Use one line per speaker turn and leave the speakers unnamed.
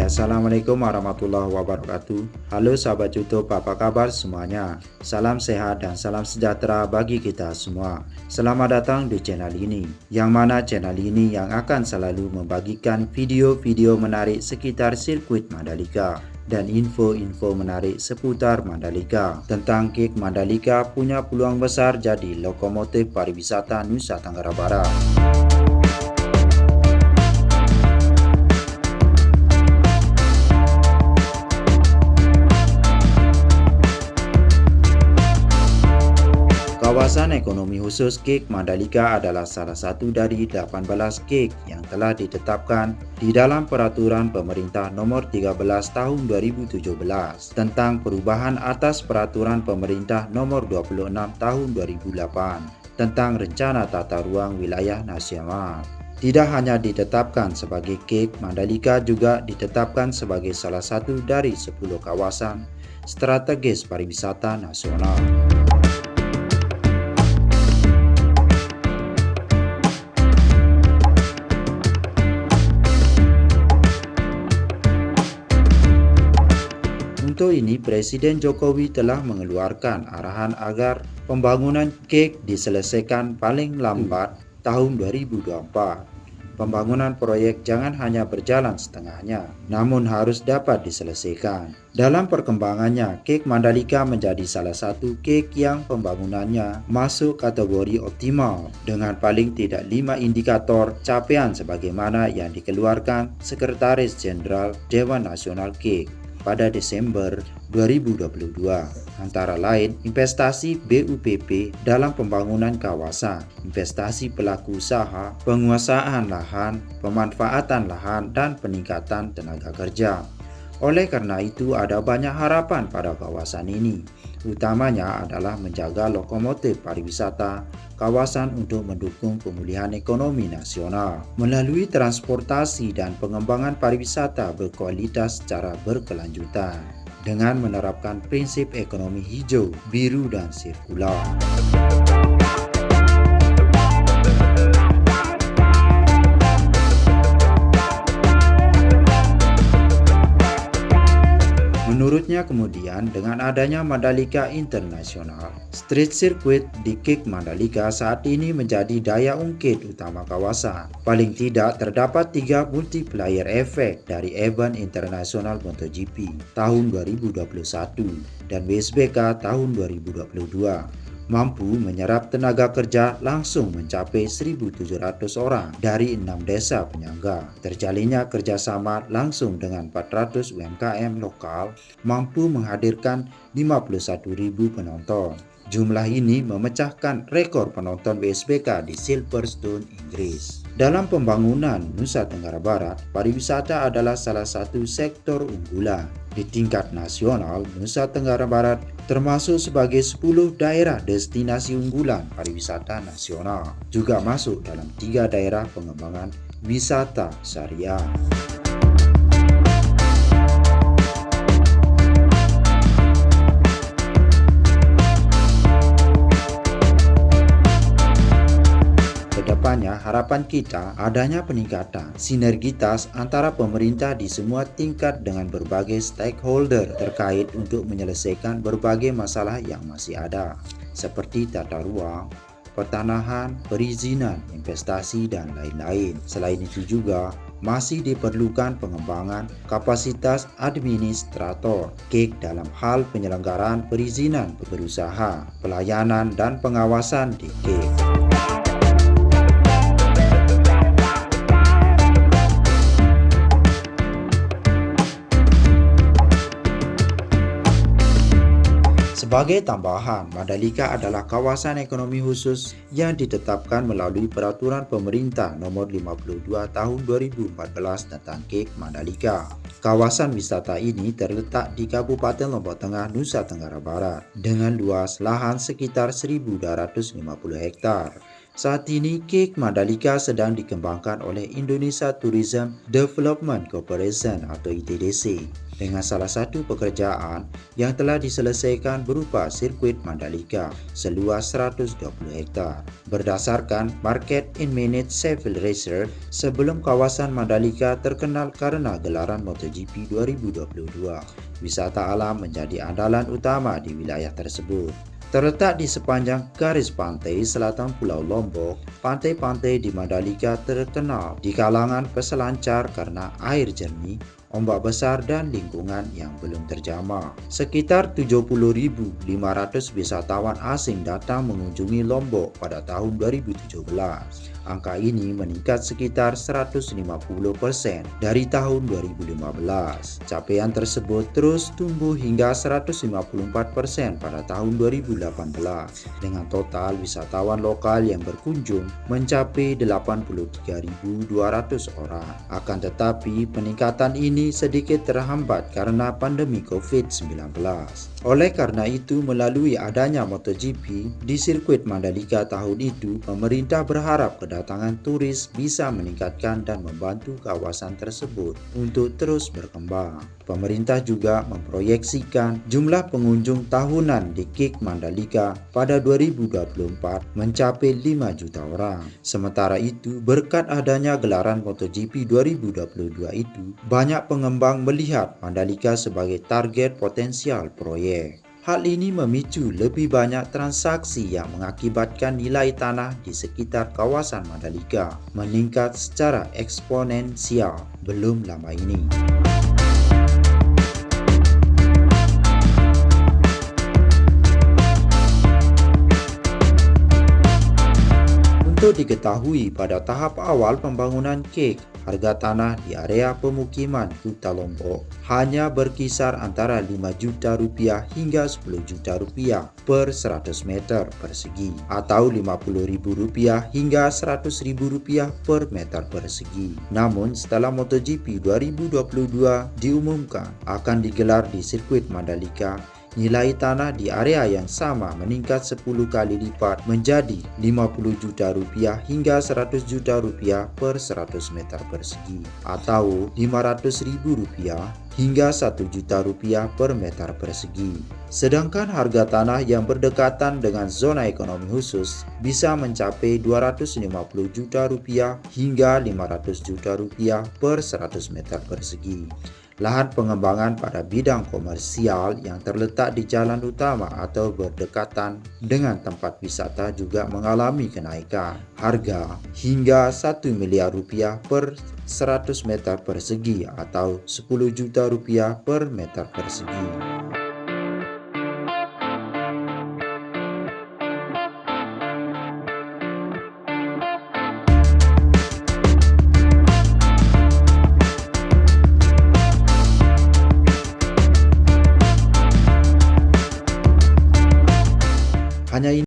Oke, Assalamualaikum warahmatullahi wabarakatuh. Halo sahabat YouTube, apa kabar semuanya? Salam sehat dan salam sejahtera bagi kita semua. Selamat datang di channel ini, yang mana channel ini yang akan selalu membagikan video-video menarik sekitar sirkuit Mandalika dan info-info menarik seputar Mandalika. Tentang KIK Mandalika punya peluang besar jadi lokomotif pariwisata Nusa Tenggara Barat. Kawasan ekonomi khusus KIK Mandalika adalah salah satu dari 18 KIK yang telah ditetapkan di dalam Peraturan Pemerintah Nomor 13 Tahun 2017 tentang perubahan atas Peraturan Pemerintah Nomor 26 Tahun 2008 tentang Rencana Tata Ruang Wilayah Nasional. Tidak hanya ditetapkan sebagai KIK, Mandalika juga ditetapkan sebagai salah satu dari 10 kawasan strategis pariwisata nasional. Untuk ini, Presiden Jokowi telah mengeluarkan arahan agar pembangunan KIK diselesaikan paling lambat tahun 2024. Pembangunan proyek jangan hanya berjalan setengahnya, namun harus dapat diselesaikan. Dalam perkembangannya, KIK Mandalika menjadi salah satu KIK yang pembangunannya masuk kategori optimal dengan paling tidak 5 indikator capaian sebagaimana yang dikeluarkan Sekretaris Jenderal Dewan Nasional KIK pada Desember 2022, antara lain investasi BUPP dalam pembangunan kawasan, investasi pelaku usaha, penguasaan lahan, pemanfaatan lahan, dan peningkatan tenaga kerja. Oleh karena itu, ada banyak harapan pada kawasan ini, utamanya adalah menjaga lokomotif pariwisata kawasan untuk mendukung pemulihan ekonomi nasional melalui transportasi dan pengembangan pariwisata berkualitas secara berkelanjutan dengan menerapkan prinsip ekonomi hijau, biru, dan sirkular. Menurutnya kemudian, dengan adanya Mandalika International Street Circuit di KIK Mandalika saat ini menjadi daya ungkit utama kawasan. Paling tidak terdapat 3 multiplier effect dari event internasional MotoGP tahun 2021 dan WSBK tahun 2022. Mampu menyerap tenaga kerja langsung mencapai 1.700 orang dari 6 desa penyangga. Terjalinnya kerjasama langsung dengan 400 UMKM lokal mampu menghadirkan 51.000 penonton. Jumlah ini memecahkan rekor penonton WSBK di Silverstone, Inggris. Dalam pembangunan Nusa Tenggara Barat, pariwisata adalah salah satu sektor unggulan. Di tingkat nasional, Nusa Tenggara Barat termasuk sebagai 10 daerah destinasi unggulan pariwisata nasional. Juga masuk dalam 3 daerah pengembangan wisata syariah. Kedepannya, harapan kita adanya peningkatan sinergitas antara pemerintah di semua tingkat dengan berbagai stakeholder terkait untuk menyelesaikan berbagai masalah yang masih ada, seperti tata ruang, pertanahan, perizinan, investasi, dan lain-lain. Selain itu juga masih diperlukan pengembangan kapasitas administrator KIK dalam hal penyelenggaraan perizinan berusaha, pelayanan, dan pengawasan di KIK. Sebagai tambahan, Mandalika adalah kawasan ekonomi khusus yang ditetapkan melalui Peraturan Pemerintah Nomor 52 Tahun 2014 tentang KIK Mandalika. Kawasan wisata ini terletak di Kabupaten Lombok Tengah, Nusa Tenggara Barat, dengan luas lahan sekitar 1.250 hektar. Saat ini, KIK Mandalika sedang dikembangkan oleh Indonesia Tourism Development Corporation atau ITDC. dengan salah satu pekerjaan yang telah diselesaikan berupa sirkuit Mandalika seluas 120 hektar. Berdasarkan Market in Minutes Sheffield Research, sebelum kawasan Mandalika terkenal karena gelaran MotoGP 2022, wisata alam menjadi andalan utama di wilayah tersebut. Terletak di sepanjang garis pantai selatan Pulau Lombok, pantai-pantai di Mandalika terkenal di kalangan peselancar karena air jernih, ombak besar dan lingkungan yang belum terjamah. Sekitar 70.500 wisatawan asing datang mengunjungi Lombok pada tahun 2017. Angka ini meningkat sekitar 150% dari tahun 2015. Capaian tersebut terus tumbuh hingga 154% pada tahun 2018 dengan total wisatawan lokal yang berkunjung mencapai 83.200 orang. Akan tetapi peningkatan ini sedikit terhambat karena pandemi COVID-19. Oleh karena itu, melalui adanya MotoGP di sirkuit Mandalika tahun itu, pemerintah berharap kedatangan turis bisa meningkatkan dan membantu kawasan tersebut untuk terus berkembang. Pemerintah juga memproyeksikan jumlah pengunjung tahunan di KIK Mandalika pada 2024 mencapai 5 juta orang. Sementara itu, berkat adanya gelaran MotoGP 2022 itu, banyak pengembang melihat Mandalika sebagai target potensial proyek. Hal ini memicu lebih banyak transaksi yang mengakibatkan nilai tanah di sekitar kawasan Mandalika meningkat secara eksponensial belum lama ini. Untuk diketahui, pada tahap awal pembangunan KIK, harga tanah di area pemukiman Kuta Lombok hanya berkisar antara 5 juta rupiah hingga 10 juta rupiah per 100 meter persegi atau 50 ribu rupiah hingga 100 ribu rupiah per meter persegi. Namun setelah MotoGP 2022 diumumkan akan digelar di sirkuit Mandalika, nilai tanah di area yang sama meningkat 10 kali lipat menjadi 50 juta rupiah hingga 100 juta rupiah per 100 meter persegi atau 500 ribu rupiah hingga 1 juta rupiah per meter persegi. Sedangkan harga tanah yang berdekatan dengan zona ekonomi khusus bisa mencapai 250 juta rupiah hingga 500 juta rupiah per 100 meter persegi. Lahan pengembangan pada bidang komersial yang terletak di jalan utama atau berdekatan dengan tempat wisata juga mengalami kenaikan harga hingga 1 miliar rupiah per 100 meter persegi atau 10 juta rupiah per meter persegi. Hanya ini